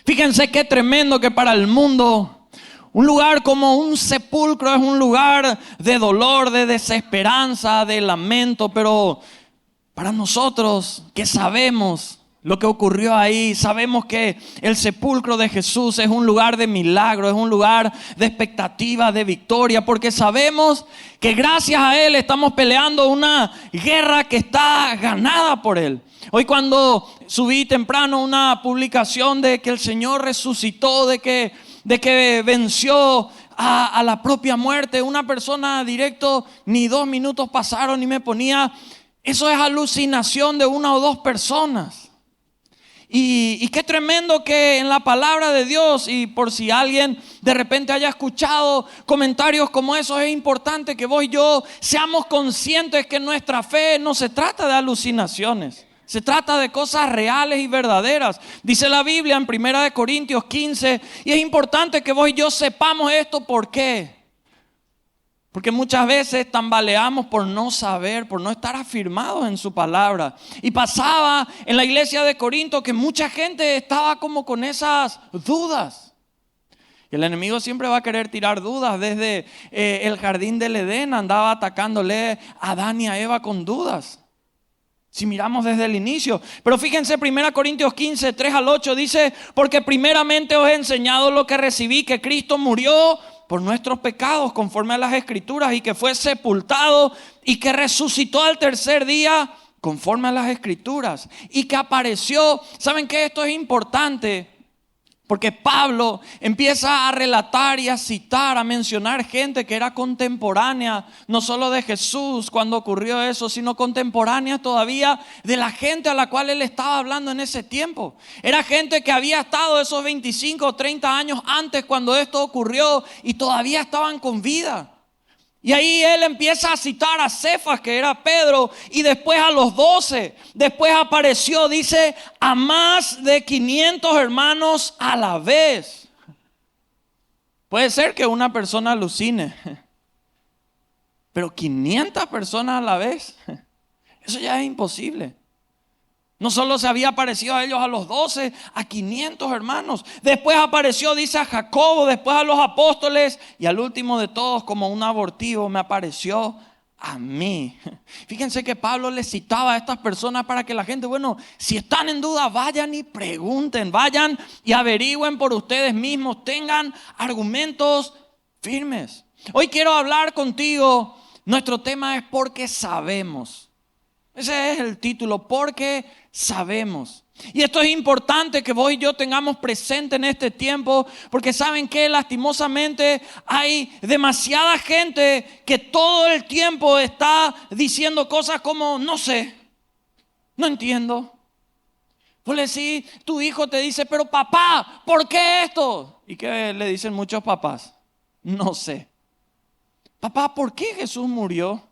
Fíjense qué tremendo que para el mundo un lugar como un sepulcro es un lugar de dolor, de desesperanza, de lamento, pero para nosotros que sabemos lo que ocurrió ahí, sabemos que el sepulcro de Jesús es un lugar de milagro, es un lugar de expectativa, de victoria, porque sabemos que gracias a Él estamos peleando una guerra que está ganada por Él. Hoy cuando subí temprano una publicación de que el Señor resucitó, de que venció a la propia muerte, una persona directo, ni 2 minutos pasaron y me ponía, eso es alucinación de 1 o 2 personas. Y qué tremendo que en la palabra de Dios, y por si alguien de repente haya escuchado comentarios como esos, es importante que vos y yo seamos conscientes que nuestra fe no se trata de alucinaciones. Se trata de cosas reales y verdaderas. Dice la Biblia en 1 Corintios 15, y es importante que vos y yo sepamos esto. ¿Por qué? Porque muchas veces tambaleamos por no saber, por no estar afirmados en su palabra. Y pasaba en la iglesia de Corinto que mucha gente estaba como con esas dudas. Y el enemigo siempre va a querer tirar dudas. Desde el jardín del Edén andaba atacándole a Adán y a Eva con dudas. Si miramos desde el inicio. Pero fíjense, 1 Corintios 15, 3 al 8 dice: porque primeramente os he enseñado lo que recibí, que Cristo murió por nuestros pecados conforme a las Escrituras, y que fue sepultado y que resucitó al tercer día conforme a las Escrituras, y que apareció. ¿Saben qué? Esto es importante porque Pablo empieza a relatar y a citar, a mencionar gente que era contemporánea, no solo de Jesús cuando ocurrió eso, sino contemporánea todavía de la gente a la cual él estaba hablando en ese tiempo. Era gente que había estado esos 25 o 30 años antes cuando esto ocurrió y todavía estaban con vida. Y ahí él empieza a citar a Cefas, que era Pedro, y después a los 12. Después apareció, dice, a más de 500 hermanos a la vez. Puede ser que una persona alucine, pero 500 personas a la vez, eso ya es imposible. No solo se había aparecido a ellos a los 12, a 500 hermanos. Después apareció, dice, a Jacobo, después a los apóstoles, y al último de todos, como un abortivo, me apareció a mí. Fíjense que Pablo le citaba a estas personas para que la gente, bueno, si están en duda, vayan y pregunten, vayan y averigüen por ustedes mismos, tengan argumentos firmes. Hoy quiero hablar contigo, nuestro tema es porque sabemos. Ese es el título, porque sabemos. Y esto es importante que vos y yo tengamos presente en este tiempo, porque saben que lastimosamente hay demasiada gente que todo el tiempo está diciendo cosas como no sé, no entiendo. Vos le decís, tu hijo te dice, pero papá, ¿por qué esto? ¿Y qué le dicen muchos papás? No sé. Papá, ¿por qué Jesús murió?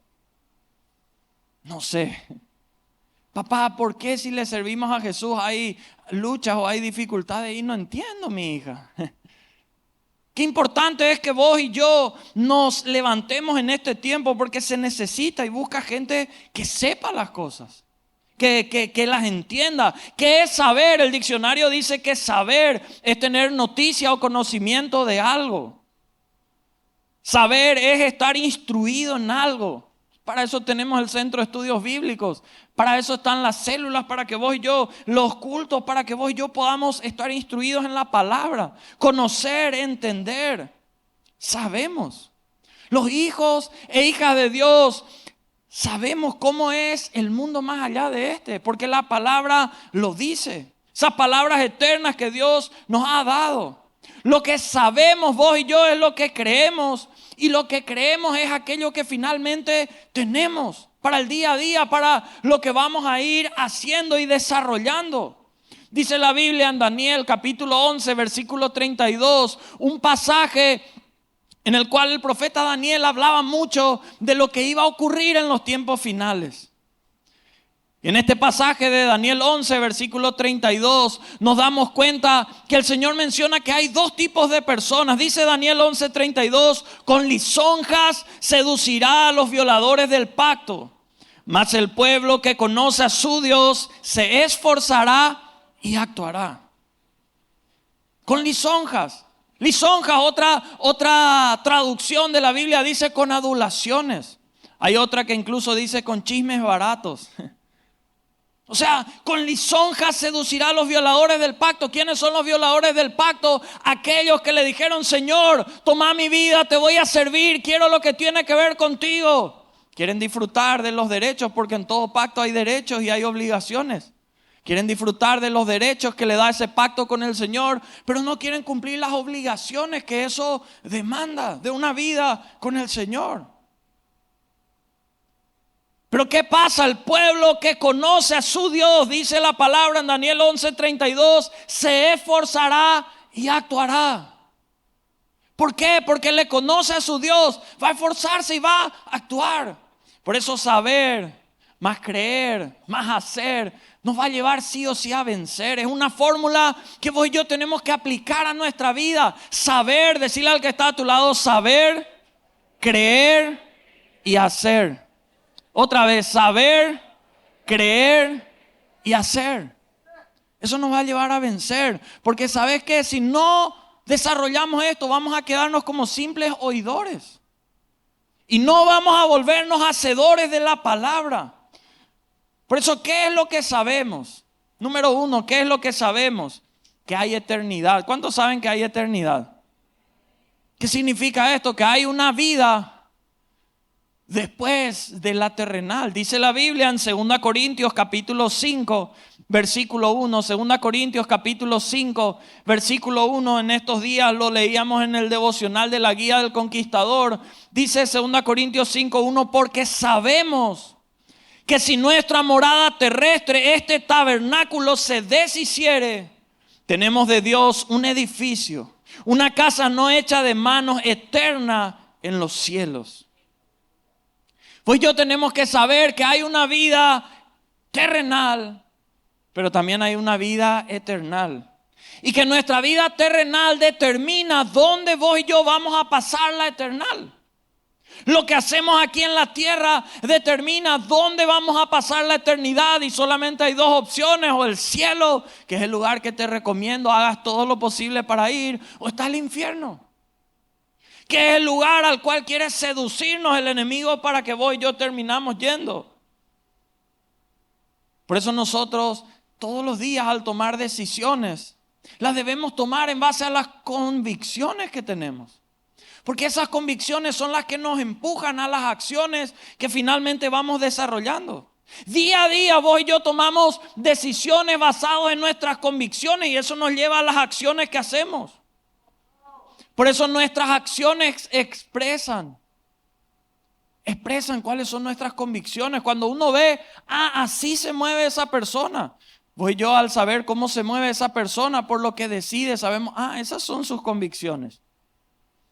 No sé. Papá, ¿por qué si le servimos a Jesús hay luchas o hay dificultades? Y no entiendo, mi hija. Qué importante es que vos y yo nos levantemos en este tiempo, porque se necesita y busca gente que sepa las cosas, que las entienda. ¿Qué es saber? El diccionario dice que saber es tener noticia o conocimiento de algo. Saber es estar instruido en algo. Para eso tenemos el Centro de Estudios Bíblicos. Para eso están las células, para que vos y yo, los cultos, para que vos y yo podamos estar instruidos en la palabra. Conocer, entender. Sabemos. Los hijos e hijas de Dios sabemos cómo es el mundo más allá de este, porque la palabra lo dice. Esas palabras eternas que Dios nos ha dado. Lo que sabemos vos y yo es lo que creemos. Y lo que creemos es aquello que finalmente tenemos para el día a día, para lo que vamos a ir haciendo y desarrollando. Dice la Biblia en Daniel capítulo 11, versículo 32, un pasaje en el cual el profeta Daniel hablaba mucho de lo que iba a ocurrir en los tiempos finales. Y en este pasaje de Daniel 11, versículo 32, nos damos cuenta que el Señor menciona que hay 2 tipos de personas. Dice Daniel 11, 32, con lisonjas seducirá a los violadores del pacto, mas el pueblo que conoce a su Dios se esforzará y actuará. Con lisonjas. Lisonjas, otra traducción de la Biblia dice con adulaciones. Hay otra que incluso dice con chismes baratos. O sea, con lisonjas seducirá a los violadores del pacto. ¿Quiénes son los violadores del pacto? Aquellos que le dijeron: Señor, toma mi vida, te voy a servir, quiero lo que tiene que ver contigo. Quieren disfrutar de los derechos, porque en todo pacto hay derechos y hay obligaciones. Quieren disfrutar de los derechos que le da ese pacto con el Señor, pero no quieren cumplir las obligaciones que eso demanda de una vida con el Señor. Pero ¿qué pasa? El pueblo que conoce a su Dios, dice la palabra en Daniel 11:32, se esforzará y actuará. ¿Por qué? Porque le conoce a su Dios, va a esforzarse y va a actuar. Por eso saber, más creer, más hacer, nos va a llevar sí o sí a vencer. Es una fórmula que vos y yo tenemos que aplicar a nuestra vida. Saber, decirle al que está a tu lado, saber, creer y hacer. Otra vez, saber, creer y hacer. Eso nos va a llevar a vencer. Porque sabes que si no desarrollamos esto, vamos a quedarnos como simples oidores. Y no vamos a volvernos hacedores de la palabra. Por eso, ¿qué es lo que sabemos? Número uno, ¿qué es lo que sabemos? Que hay eternidad. ¿Cuántos saben que hay eternidad? ¿Qué significa esto? Que hay una vida después de la terrenal. Dice la Biblia en 2 Corintios capítulo 5, versículo 1. 2 Corintios capítulo 5, versículo 1. En estos días lo leíamos en el devocional de la Guía del Conquistador. Dice 2 Corintios 5, 1. Porque sabemos que si nuestra morada terrestre, este tabernáculo, se deshiciere, tenemos de Dios un edificio, una casa no hecha de manos, eterna en los cielos. Pues yo tenemos que saber que hay una vida terrenal, pero también hay una vida eternal. Y que nuestra vida terrenal determina dónde vos y yo vamos a pasar la eternal. Lo que hacemos aquí en la tierra determina dónde vamos a pasar la eternidad. Y solamente hay dos opciones: o el cielo, que es el lugar que te recomiendo, hagas todo lo posible para ir, o está el infierno, que es el lugar al cual quiere seducirnos el enemigo para que vos y yo terminamos yendo. Por eso nosotros todos los días, al tomar decisiones, las debemos tomar en base a las convicciones que tenemos. Porque esas convicciones son las que nos empujan a las acciones que finalmente vamos desarrollando. Día a día vos y yo tomamos decisiones basadas en nuestras convicciones, y eso nos lleva a las acciones que hacemos. Por eso nuestras acciones expresan cuáles son nuestras convicciones. Cuando uno ve, así se mueve esa persona. Vos y yo, al saber cómo se mueve esa persona por lo que decide, sabemos, esas son sus convicciones.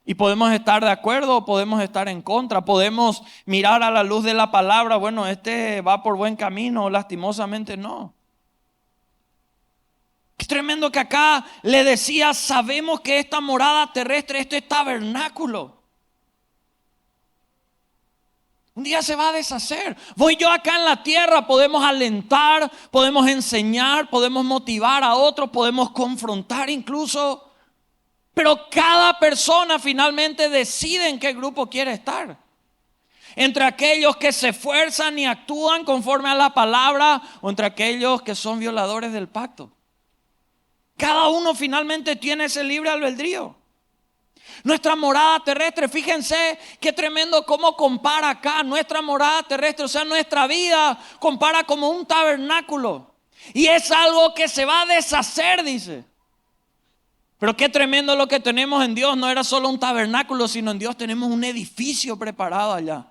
Y podemos estar de acuerdo o podemos estar en contra. Podemos mirar a la luz de la palabra, bueno, este va por buen camino, o lastimosamente no. Es tremendo que acá le decía: sabemos que esta morada terrestre, este tabernáculo, un día se va a deshacer. Vos y yo acá en la tierra podemos alentar, podemos enseñar, podemos motivar a otros, podemos confrontar incluso. Pero cada persona finalmente decide en qué grupo quiere estar. Entre aquellos que se esfuerzan y actúan conforme a la palabra, o entre aquellos que son violadores del pacto. Cada uno finalmente tiene ese libre albedrío. Nuestra morada terrestre, fíjense qué tremendo cómo compara acá. Nuestra morada terrestre, o sea, nuestra vida, compara como un tabernáculo. Y es algo que se va a deshacer, dice. Pero qué tremendo lo que tenemos en Dios. No era solo un tabernáculo, sino en Dios tenemos un edificio preparado allá.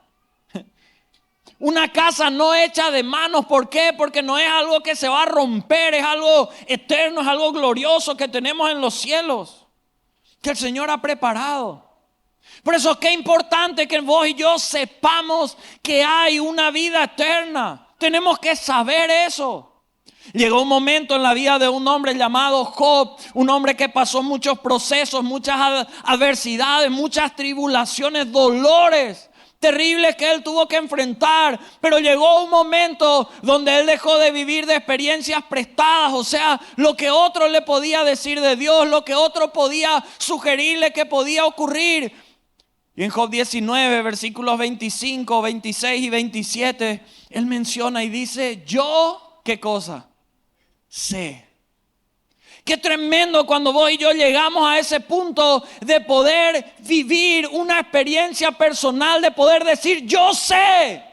Una casa no hecha de manos. ¿Por qué? Porque no es algo que se va a romper, es algo eterno, es algo glorioso que tenemos en los cielos, que el Señor ha preparado. Por eso es que es importante que vos y yo sepamos que hay una vida eterna. Tenemos que saber eso. Llegó un momento en la vida de un hombre llamado Job, un hombre que pasó muchos procesos, muchas adversidades, muchas tribulaciones, dolores, terribles que él tuvo que enfrentar, pero llegó un momento donde él dejó de vivir de experiencias prestadas, o sea, lo que otro le podía decir de Dios, lo que otro podía sugerirle que podía ocurrir. Y en Job 19, versículos 25, 26 y 27, él menciona y dice, yo, ¿qué cosa? Sé. Qué tremendo cuando vos y yo llegamos a ese punto de poder vivir una experiencia personal, de poder decir, yo sé.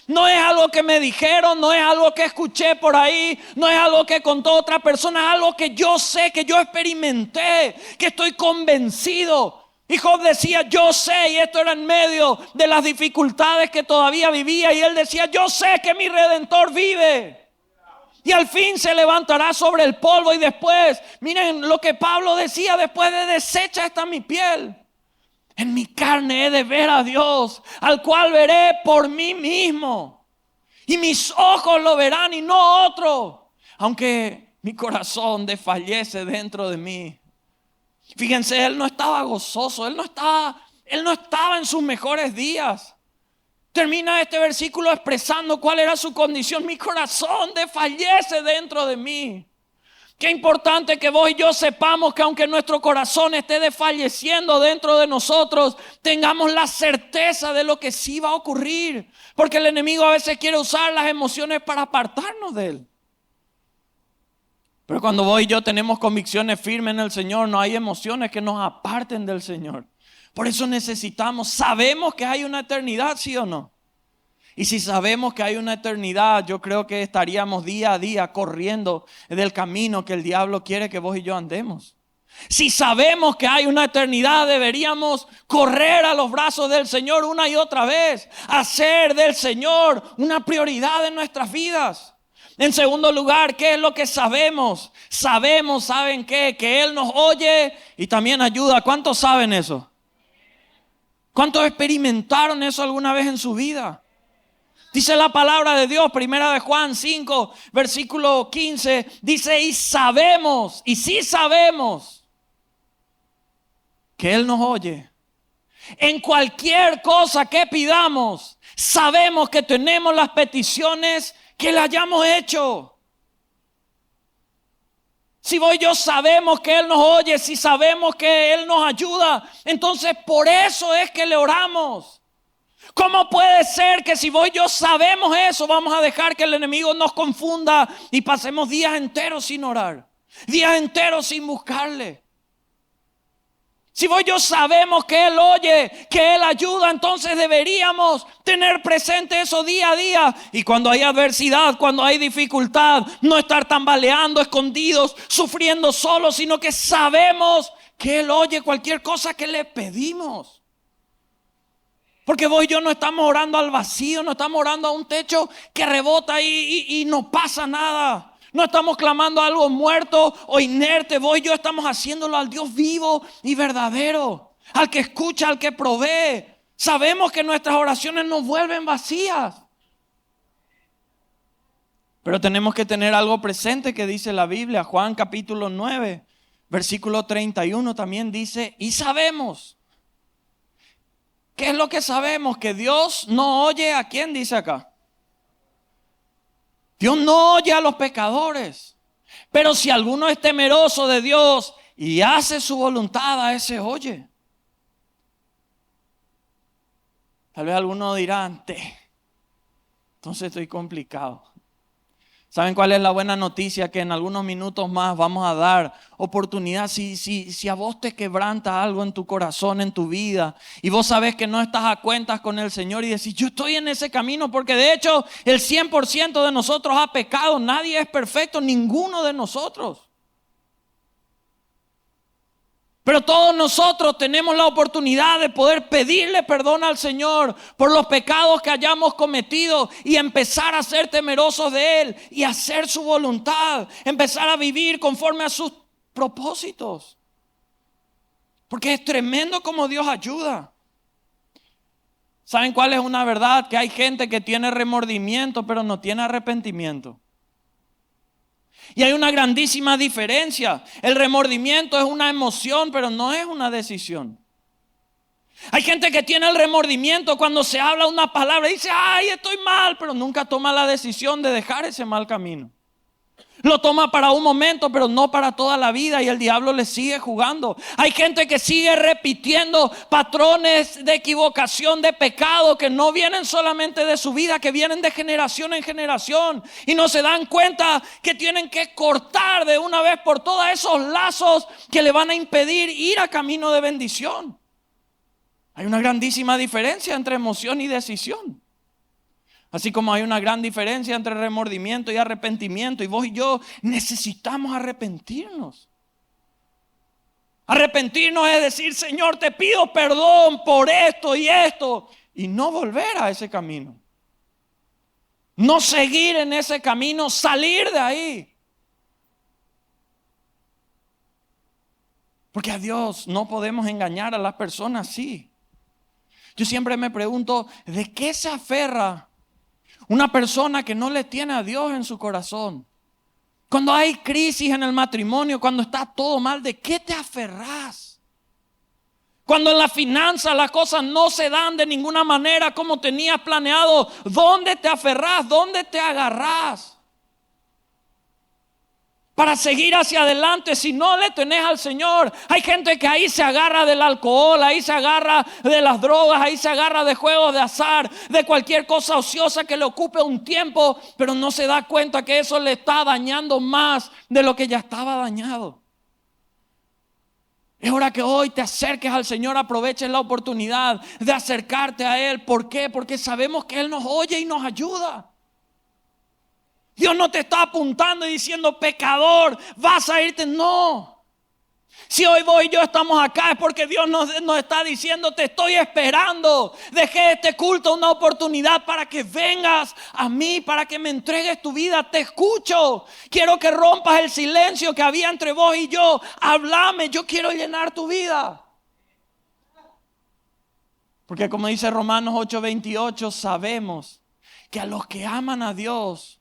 No es algo que me dijeron, no es algo que escuché por ahí, no es algo que contó otra persona, es algo que yo sé, que yo experimenté, que estoy convencido. Y Job decía, yo sé, y esto era en medio de las dificultades que todavía vivía, y él decía, yo sé que mi Redentor vive. Y al fin se levantará sobre el polvo y después, miren lo que Pablo decía, después de deshecha está mi piel. En mi carne he de ver a Dios, al cual veré por mí mismo. Y mis ojos lo verán y no otro. Aunque mi corazón desfallece dentro de mí. Fíjense, él no estaba gozoso, él no estaba en sus mejores días. Termina este versículo expresando cuál era su condición. Mi corazón desfallece dentro de mí. Qué importante que vos y yo sepamos que aunque nuestro corazón esté desfalleciendo dentro de nosotros, tengamos la certeza de lo que sí va a ocurrir. Porque el enemigo a veces quiere usar las emociones para apartarnos de él. Pero cuando vos y yo tenemos convicciones firmes en el Señor, no hay emociones que nos aparten del Señor. Por eso sabemos que hay una eternidad, ¿sí o no? Y si sabemos que hay una eternidad, yo creo que estaríamos día a día corriendo del camino que el diablo quiere que vos y yo andemos. Si sabemos que hay una eternidad, deberíamos correr a los brazos del Señor una y otra vez. Hacer del Señor una prioridad en nuestras vidas. En segundo lugar, ¿qué es lo que sabemos? ¿Saben qué? Que Él nos oye y también ayuda. ¿Cuántos saben eso? ¿Cuántos experimentaron eso alguna vez en su vida? Dice la palabra de Dios, primera de Juan 5, versículo 15, dice, y sabemos, y sí sabemos, que Él nos oye. En cualquier cosa que pidamos, sabemos que tenemos las peticiones que le hayamos hecho. Si vos y yo sabemos que Él nos oye, si sabemos que Él nos ayuda, entonces por eso es que le oramos. ¿Cómo puede ser que si vos y yo sabemos eso, vamos a dejar que el enemigo nos confunda y pasemos días enteros sin orar, días enteros sin buscarle? Si vos y yo sabemos que Él oye, que Él ayuda, entonces deberíamos tener presente eso día a día. Y cuando hay adversidad, cuando hay dificultad, no estar tambaleando, escondidos, sufriendo solos, sino que sabemos que Él oye cualquier cosa que le pedimos. Porque vos y yo no estamos orando al vacío, no estamos orando a un techo que rebota y no pasa nada. No estamos clamando a algo muerto o inerte. Vos y yo estamos haciéndolo al Dios vivo y verdadero, al que escucha, al que provee. Sabemos que nuestras oraciones nos vuelven vacías. Pero tenemos que tener algo presente que dice la Biblia. Juan capítulo 9, versículo 31 también dice, y sabemos. ¿Qué es lo que sabemos? Que Dios no oye a quién dice acá. Dios no oye a los pecadores. Pero si alguno es temeroso de Dios y hace su voluntad, a ese oye. Tal vez algunos dirán, entonces estoy complicado. ¿Saben cuál es la buena noticia? Que en algunos minutos más vamos a dar oportunidad. Si a vos te quebranta algo en tu corazón, en tu vida, y vos sabés que no estás a cuentas con el Señor y decís, yo estoy en ese camino, porque de hecho el 100% de nosotros ha pecado. Nadie es perfecto, ninguno de nosotros. Pero todos nosotros tenemos la oportunidad de poder pedirle perdón al Señor por los pecados que hayamos cometido y empezar a ser temerosos de Él y hacer su voluntad, empezar a vivir conforme a sus propósitos. Porque es tremendo como Dios ayuda. ¿Saben cuál es una verdad? Que hay gente que tiene remordimiento pero no tiene arrepentimiento. Y hay una grandísima diferencia. El remordimiento es una emoción, pero no es una decisión. Hay gente que tiene el remordimiento cuando se habla una palabra y dice, ay, estoy mal, pero nunca toma la decisión de dejar ese mal camino. Lo toma para un momento, pero no para toda la vida, y el diablo le sigue jugando. Hay gente que sigue repitiendo patrones de equivocación, de pecado, que no vienen solamente de su vida, que vienen de generación en generación, y no se dan cuenta que tienen que cortar de una vez por todas esos lazos que le van a impedir ir a camino de bendición. Hay una grandísima diferencia entre emoción y decisión. Así como hay una gran diferencia entre remordimiento y arrepentimiento. Y vos y yo necesitamos arrepentirnos. Arrepentirnos es decir, Señor, te pido perdón por esto y esto. Y no volver a ese camino. No seguir en ese camino, salir de ahí. Porque a Dios no podemos engañar, a las personas sí. Yo siempre me pregunto, ¿de qué se aferra una persona que no le tiene a Dios en su corazón? Cuando hay crisis en el matrimonio, cuando está todo mal, ¿de qué te aferrás? Cuando en la finanza las cosas no se dan de ninguna manera como tenías planeado, ¿dónde te aferrás? ¿Dónde te agarrás? Para seguir hacia adelante, si no le tenés al Señor. Hay gente que ahí se agarra del alcohol, ahí se agarra de las drogas, ahí se agarra de juegos de azar, de cualquier cosa ociosa que le ocupe un tiempo, pero no se da cuenta que eso le está dañando más de lo que ya estaba dañado. Es hora que hoy te acerques al Señor, aproveches la oportunidad de acercarte a Él. ¿Por qué? Porque sabemos que Él nos oye y nos ayuda. Dios no te está apuntando y diciendo, pecador, vas a irte. No. Si hoy vos y yo estamos acá es porque Dios nos está diciendo, te estoy esperando. Dejé este culto una oportunidad para que vengas a mí, para que me entregues tu vida. Te escucho. Quiero que rompas el silencio que había entre vos y yo. Háblame, yo quiero llenar tu vida. Porque como dice Romanos 8:28, sabemos que a los que aman a Dios,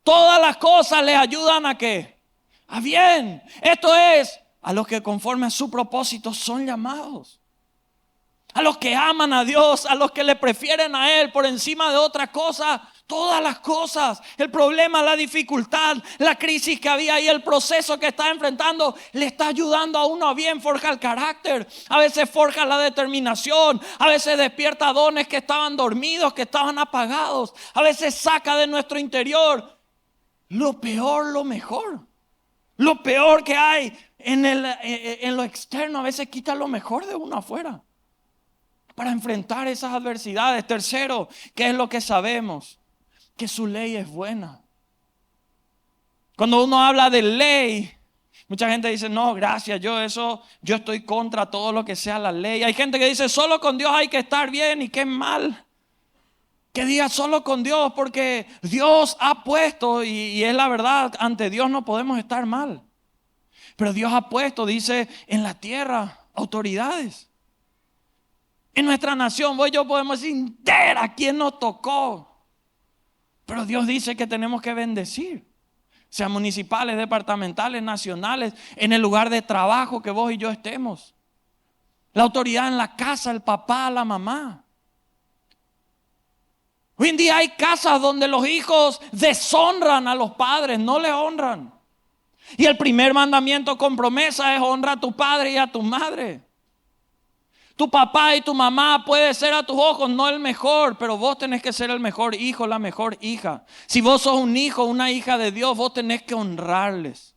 todas las cosas les ayudan ¿a qué? A bien. Esto es, a los que conforme a su propósito son llamados. A los que aman a Dios, a los que le prefieren a Él por encima de otra cosa. Todas las cosas, el problema, la dificultad, la crisis que había y el proceso que está enfrentando, le está ayudando a uno a bien, forja el carácter, a veces forja la determinación, a veces despierta dones que estaban dormidos, que estaban apagados, a veces saca de nuestro interior lo peor, lo mejor. Lo peor que hay en lo externo a veces quita lo mejor de uno afuera para enfrentar esas adversidades. Tercero, ¿qué es lo que sabemos? Que su ley es buena. Cuando uno habla de ley, mucha gente dice, no, gracias, yo estoy contra todo lo que sea la ley. Hay gente que dice, solo con Dios hay que estar bien y qué mal. Que diga solo con Dios, porque Dios ha puesto, y es la verdad, ante Dios no podemos estar mal. Pero Dios ha puesto, dice, en la tierra autoridades. En nuestra nación, vos y yo podemos decir, entera, ¿quién nos tocó? Pero Dios dice que tenemos que bendecir. Sean municipales, departamentales, nacionales, en el lugar de trabajo que vos y yo estemos. La autoridad en la casa, el papá, la mamá. Hoy en día hay casas donde los hijos deshonran a los padres, no les honran. Y el primer mandamiento con promesa es honra a tu padre y a tu madre. Tu papá y tu mamá puede ser a tus ojos no el mejor, pero vos tenés que ser el mejor hijo, la mejor hija. Si vos sos un hijo, una hija de Dios, vos tenés que honrarles.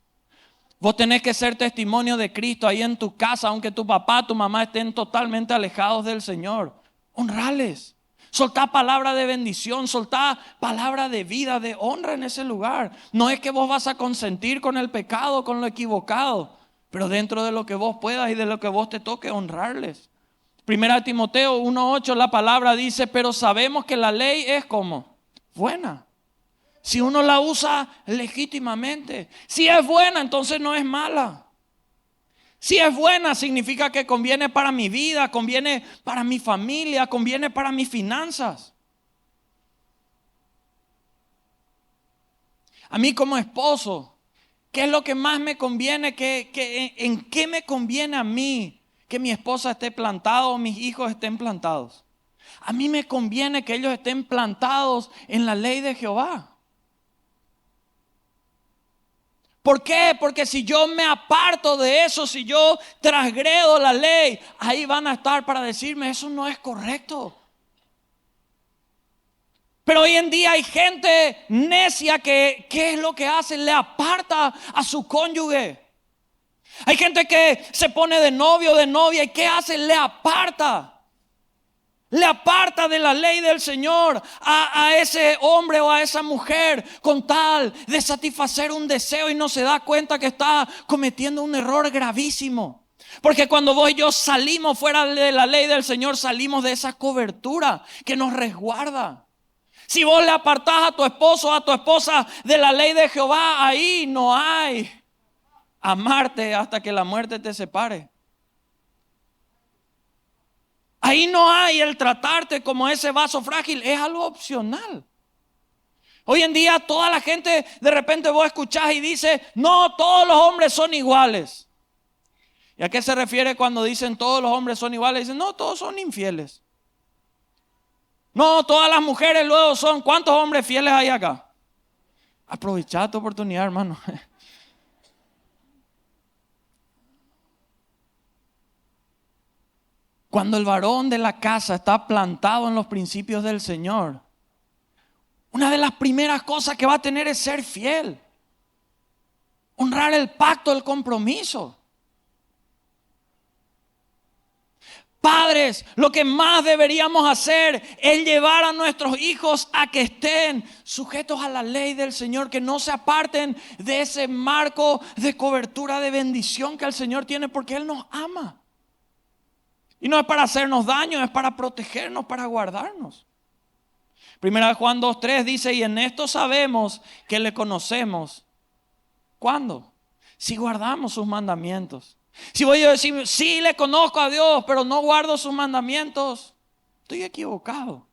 Vos tenés que ser testimonio de Cristo ahí en tu casa, aunque tu papá, tu mamá estén totalmente alejados del Señor. Honrarles. Soltá palabra de bendición, soltá palabra de vida, de honra en ese lugar. No es que vos vas a consentir con el pecado, con lo equivocado, pero dentro de lo que vos puedas y de lo que vos te toque, honrarles. Primera Timoteo 1:8, la palabra dice, pero sabemos que la ley es como buena. Si uno la usa legítimamente. Si es buena, entonces no es mala. Si es buena, significa que conviene para mi vida, conviene para mi familia, conviene para mis finanzas. A mí como esposo, ¿qué es lo que más me conviene? ¿En qué me conviene a mí que mi esposa esté plantada o mis hijos estén plantados. A mí me conviene que ellos estén plantados en la ley de Jehová. ¿Por qué? Porque si yo me aparto de eso, si yo transgredo la ley, ahí van a estar para decirme, eso no es correcto. Pero hoy en día hay gente necia que, ¿qué es lo que hace? Le aparta a su cónyuge. Hay gente que se pone de novio o de novia y ¿qué hace? Le aparta. Le aparta de la ley del Señor a ese hombre o a esa mujer con tal de satisfacer un deseo y no se da cuenta que está cometiendo un error gravísimo. Porque cuando vos y yo salimos fuera de la ley del Señor, salimos de esa cobertura que nos resguarda. Si vos le apartás a tu esposo o a tu esposa de la ley de Jehová, ahí no hay amarte hasta que la muerte te separe. Ahí no hay el tratarte como ese vaso frágil, es algo opcional. Hoy en día toda la gente, de repente vos escuchás y dice, no, todos los hombres son iguales. ¿Y a qué se refiere cuando dicen todos los hombres son iguales? Dicen, no, todos son infieles. No, todas las mujeres luego son, ¿cuántos hombres fieles hay acá? Aprovechá tu oportunidad, hermano. Cuando el varón de la casa está plantado en los principios del Señor, una de las primeras cosas que va a tener es ser fiel. Honrar el pacto, el compromiso. Padres, lo que más deberíamos hacer es llevar a nuestros hijos a que estén sujetos a la ley del Señor, que no se aparten de ese marco de cobertura de bendición que el Señor tiene porque Él nos ama. Y no es para hacernos daño, es para protegernos, para guardarnos. Primera de Juan 2:3 dice, y en esto sabemos que le conocemos. ¿Cuándo? Si guardamos sus mandamientos. Si voy a decir, sí le conozco a Dios, pero no guardo sus mandamientos, estoy equivocado.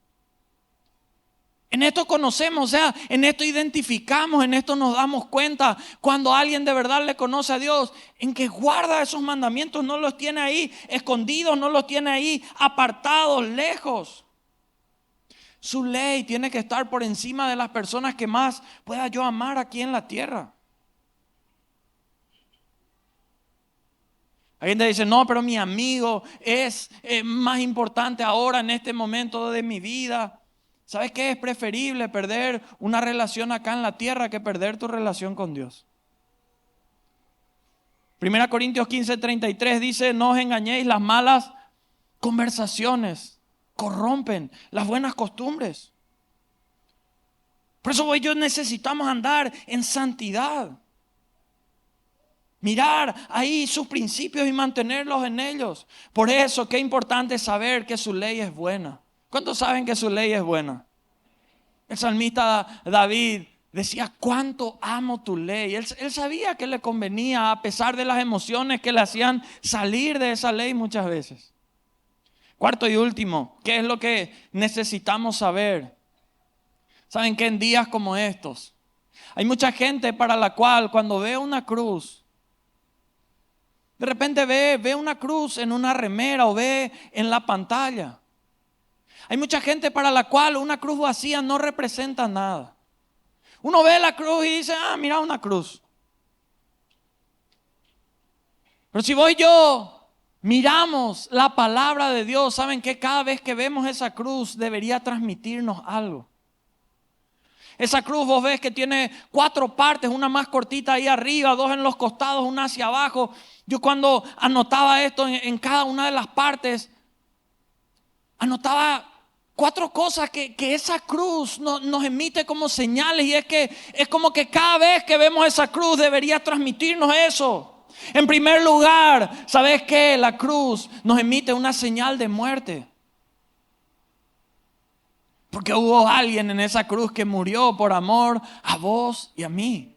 En esto conocemos, o sea, en esto identificamos, en esto nos damos cuenta cuando alguien de verdad le conoce a Dios, en que guarda esos mandamientos, no los tiene ahí escondidos, no los tiene ahí apartados, lejos. Su ley tiene que estar por encima de las personas que más pueda yo amar aquí en la tierra. Alguien te dice, no, pero mi amigo es más importante ahora en este momento de mi vida. ¿Sabes qué? Es preferible perder una relación acá en la tierra que perder tu relación con Dios. 1 Corintios 15:33 dice, no os engañéis, las malas conversaciones corrompen las buenas costumbres. Por eso vos y yo necesitamos andar en santidad. Mirar ahí sus principios y mantenerlos en ellos. Por eso, qué importante saber que su ley es buena. ¿Cuántos saben que su ley es buena? El salmista David decía, cuánto amo tu ley. Él sabía que le convenía a pesar de las emociones que le hacían salir de esa ley muchas veces. Cuarto y último, ¿qué es lo que necesitamos saber? Saben que en días como estos hay mucha gente para la cual cuando ve una cruz, de repente ve una cruz en una remera o ve en la pantalla. Hay mucha gente para la cual una cruz vacía no representa nada. Uno ve la cruz y dice, mira una cruz. Pero si vos y yo miramos la palabra de Dios, saben que cada vez que vemos esa cruz debería transmitirnos algo. Esa cruz vos ves que tiene 4 partes, una más cortita ahí arriba, 2 en los costados, una hacia abajo. Yo cuando anotaba esto en cada una de las partes, anotaba 4 cosas que esa cruz nos emite como señales. Y es como que cada vez que vemos esa cruz debería transmitirnos eso. En primer lugar, ¿sabes qué? La cruz nos emite una señal de muerte. Porque hubo alguien en esa cruz que murió por amor a vos y a mí.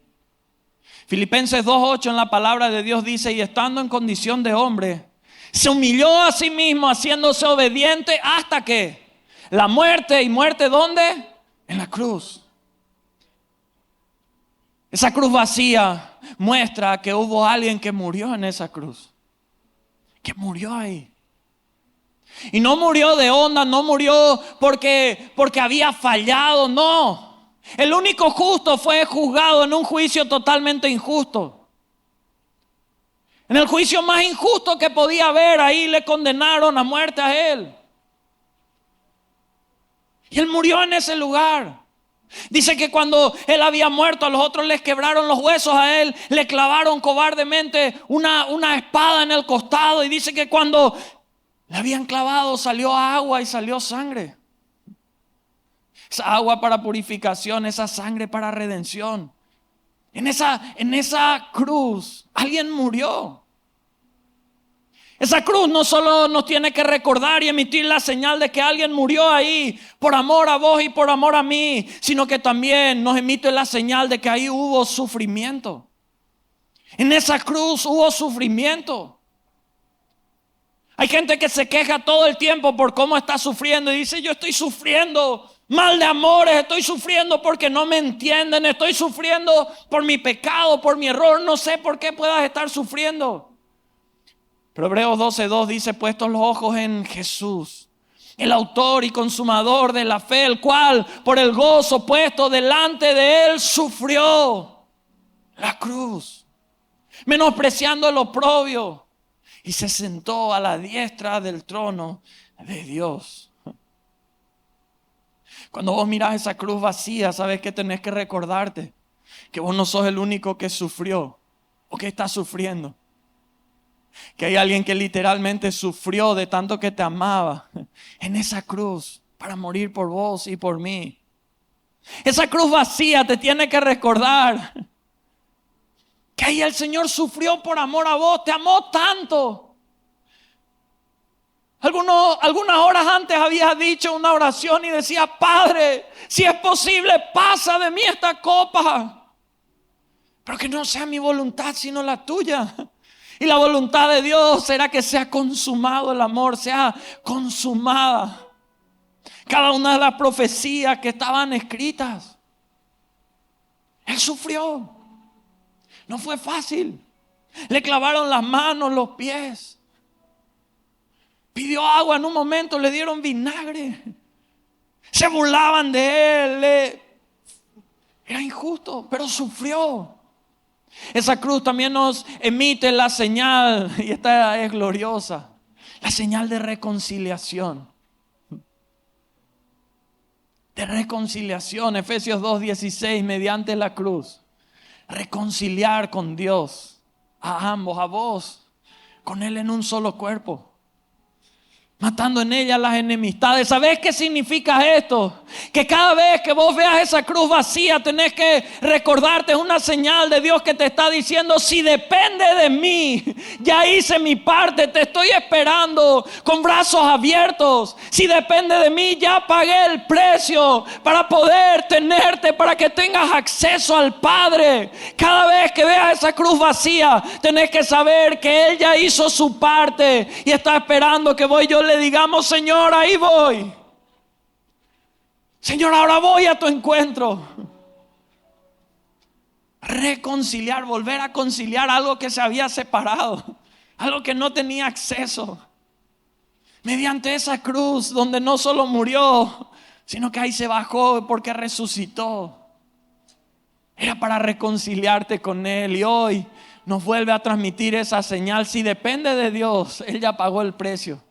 Filipenses 2:8 en la palabra de Dios dice, y estando en condición de hombre, se humilló a sí mismo haciéndose obediente hasta que la muerte. ¿Y muerte dónde? En la cruz. Esa cruz vacía muestra que hubo alguien que murió en esa cruz. que murió ahí. Y no murió de onda, no murió porque había fallado, no. El único justo fue juzgado en un juicio totalmente injusto. En el juicio más injusto que podía haber, ahí le condenaron a muerte a él. Y él murió en ese lugar. Dice que cuando él había muerto, a los otros les quebraron los huesos, a él le clavaron cobardemente una espada en el costado. Y dice que cuando le habían clavado salió agua y salió sangre. Esa agua para purificación, esa sangre para redención. En esa cruz alguien murió. Esa cruz no solo nos tiene que recordar y emitir la señal de que alguien murió ahí por amor a vos y por amor a mí, sino que también nos emite la señal de que ahí hubo sufrimiento. En esa cruz hubo sufrimiento. Hay gente que se queja todo el tiempo por cómo está sufriendo y dice: yo estoy sufriendo mal de amores, estoy sufriendo porque no me entienden, estoy sufriendo por mi pecado, por mi error, no sé por qué puedas estar sufriendo. Pero Hebreos 12:2 dice: puestos los ojos en Jesús, el autor y consumador de la fe, el cual por el gozo puesto delante de él sufrió la cruz, menospreciando el oprobio, y se sentó a la diestra del trono de Dios. Cuando vos mirás esa cruz vacía, sabes que tenés que recordarte que vos no sos el único que sufrió o que está sufriendo. Que hay alguien que literalmente sufrió de tanto que te amaba en esa cruz para morir por vos y por mí. Esa cruz vacía te tiene que recordar que ahí el Señor sufrió por amor a vos, te amó tanto. Algunas horas antes habías dicho una oración y decía: Padre, si es posible, pasa de mí esta copa, pero que no sea mi voluntad sino la tuya. Y la voluntad de Dios será que sea consumado el amor, sea consumada cada una de las profecías que estaban escritas. Él sufrió. No fue fácil. Le clavaron las manos, los pies. Pidió agua en un momento, le dieron vinagre. Se burlaban de él. Era injusto, pero sufrió. Esa cruz también nos emite la señal, y esta es gloriosa, la señal de reconciliación. De reconciliación, Efesios 2:16, mediante la cruz. Reconciliar con Dios, a ambos, a vos, con Él en un solo cuerpo. Matando en ella las enemistades. ¿Sabés qué significa esto? Que cada vez que vos veas esa cruz vacía, tenés que recordarte, es una señal de Dios que te está diciendo: si depende de mí, ya hice mi parte, te estoy esperando con brazos abiertos. Si depende de mí, ya pagué el precio para poder tenerte, para que tengas acceso al Padre. Cada vez que veas esa cruz vacía, tenés que saber que Él ya hizo su parte y está esperando que yo le digamos: Señor, ahí voy. Señor, ahora voy a tu encuentro. Reconciliar, volver a conciliar algo que se había separado, algo que no tenía acceso. Mediante esa cruz donde no solo murió, sino que ahí se bajó porque resucitó. Era para reconciliarte con Él, y hoy nos vuelve a transmitir esa señal. Si depende de Dios, Él ya pagó el precio.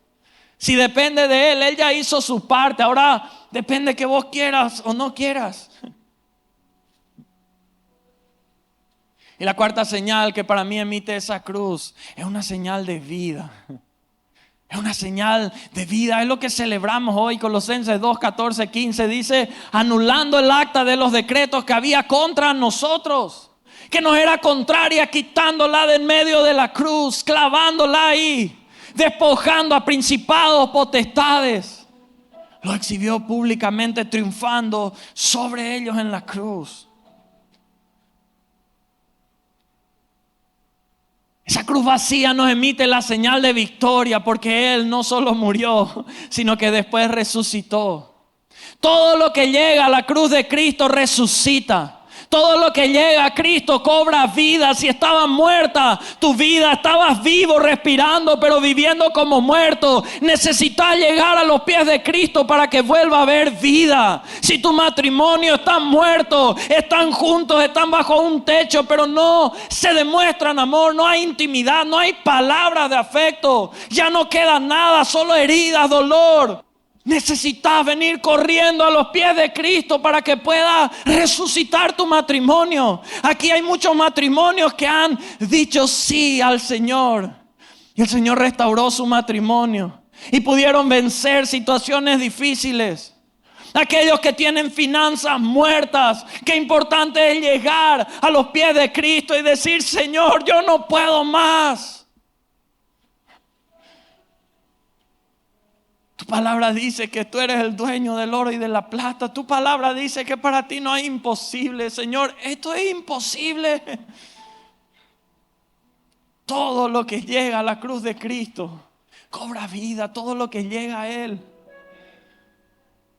Si depende de Él, Él ya hizo su parte. Ahora depende que vos quieras o no quieras. Y la cuarta señal que para mí emite esa cruz es una señal de vida. Es una señal de vida. Es lo que celebramos hoy. Colosenses 2, 14, 15 dice: anulando el acta de los decretos que había contra nosotros, que nos era contraria, quitándola de en medio de la cruz, clavándola ahí, despojando a principados, potestades. Lo exhibió públicamente, triunfando sobre ellos en la cruz. Esa cruz vacía nos emite la señal de victoria, porque Él no solo murió, sino que después resucitó. Todo lo que llega a la cruz de Cristo resucita. Todo lo que llega a Cristo cobra vida. Si estabas muerta, tu vida, estabas vivo, respirando, pero viviendo como muerto. Necesitas llegar a los pies de Cristo para que vuelva a haber vida. Si tu matrimonio está muerto, están juntos, están bajo un techo, pero no se demuestran amor, no hay intimidad, no hay palabras de afecto. Ya no queda nada, solo heridas, dolor. Necesitas venir corriendo a los pies de Cristo para que pueda resucitar tu matrimonio. Aquí hay muchos matrimonios que han dicho sí al Señor. Y el Señor restauró su matrimonio. Y pudieron vencer situaciones difíciles. Aquellos que tienen finanzas muertas, qué importante es llegar a los pies de Cristo y decir: Señor, yo no puedo más. Tu palabra dice que tú eres el dueño del oro y de la plata. Tu palabra dice que para ti no hay imposible. Señor, esto es imposible. Todo lo que llega a la cruz de Cristo cobra vida. Todo lo que llega a Él.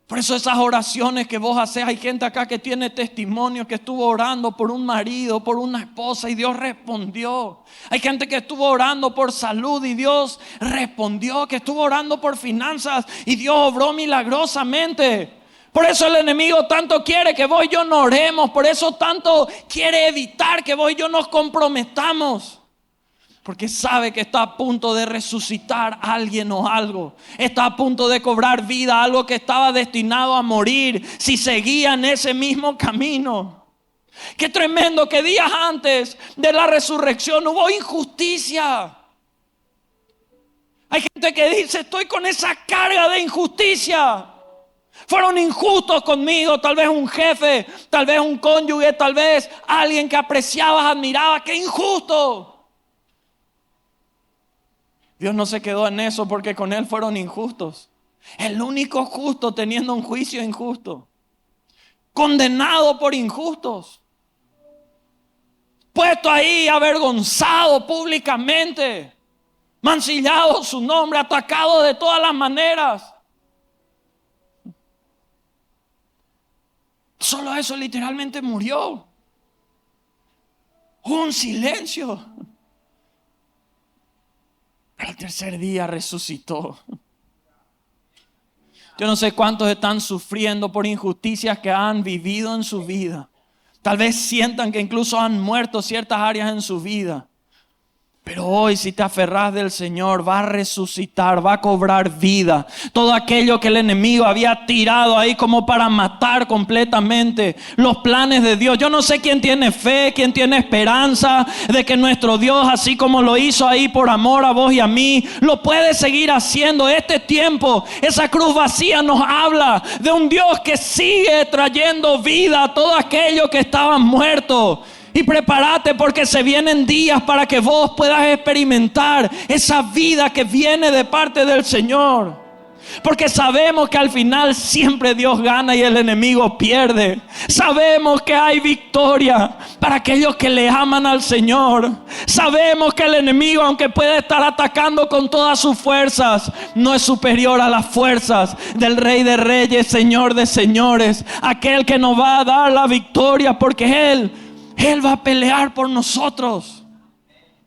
Por eso esas oraciones que vos haces, hay gente acá que tiene testimonio que estuvo orando por un marido, por una esposa y Dios respondió. Hay gente que estuvo orando por salud y Dios respondió, que estuvo orando por finanzas y Dios obró milagrosamente. Por eso el enemigo tanto quiere que vos y yo no oremos, por eso tanto quiere evitar que vos y yo nos comprometamos. Porque sabe que está a punto de resucitar a alguien o algo. Está a punto de cobrar vida a algo que estaba destinado a morir si seguía en ese mismo camino. Qué tremendo que días antes de la resurrección hubo injusticia. Hay gente que dice: estoy con esa carga de injusticia. Fueron injustos conmigo, tal vez un jefe, tal vez un cónyuge, tal vez alguien que apreciabas, admirabas. ¡Qué injusto! Dios no se quedó en eso porque con Él fueron injustos. El único justo teniendo un juicio injusto. Condenado por injustos. Puesto ahí, avergonzado públicamente. Mancillado su nombre, atacado de todas las maneras. Solo eso, literalmente murió. Un silencio. Pero al tercer día resucitó. Yo no sé cuántos están sufriendo por injusticias que han vivido en su vida. Tal vez sientan que incluso han muerto ciertas áreas en su vida. Pero hoy, si te aferras del Señor, va a resucitar, va a cobrar vida. Todo aquello que el enemigo había tirado ahí como para matar completamente los planes de Dios. Yo no sé quién tiene fe, quién tiene esperanza de que nuestro Dios, así como lo hizo ahí por amor a vos y a mí, lo puede seguir haciendo. Este tiempo, esa cruz vacía nos habla de un Dios que sigue trayendo vida a todo aquello que estaba muerto. Y prepárate porque se vienen días para que vos puedas experimentar esa vida que viene de parte del Señor. Porque sabemos que al final siempre Dios gana y el enemigo pierde. Sabemos que hay victoria para aquellos que le aman al Señor. Sabemos que el enemigo, aunque puede estar atacando con todas sus fuerzas, no es superior a las fuerzas del Rey de Reyes, Señor de Señores. Aquel que nos va a dar la victoria porque Él va a pelear por nosotros.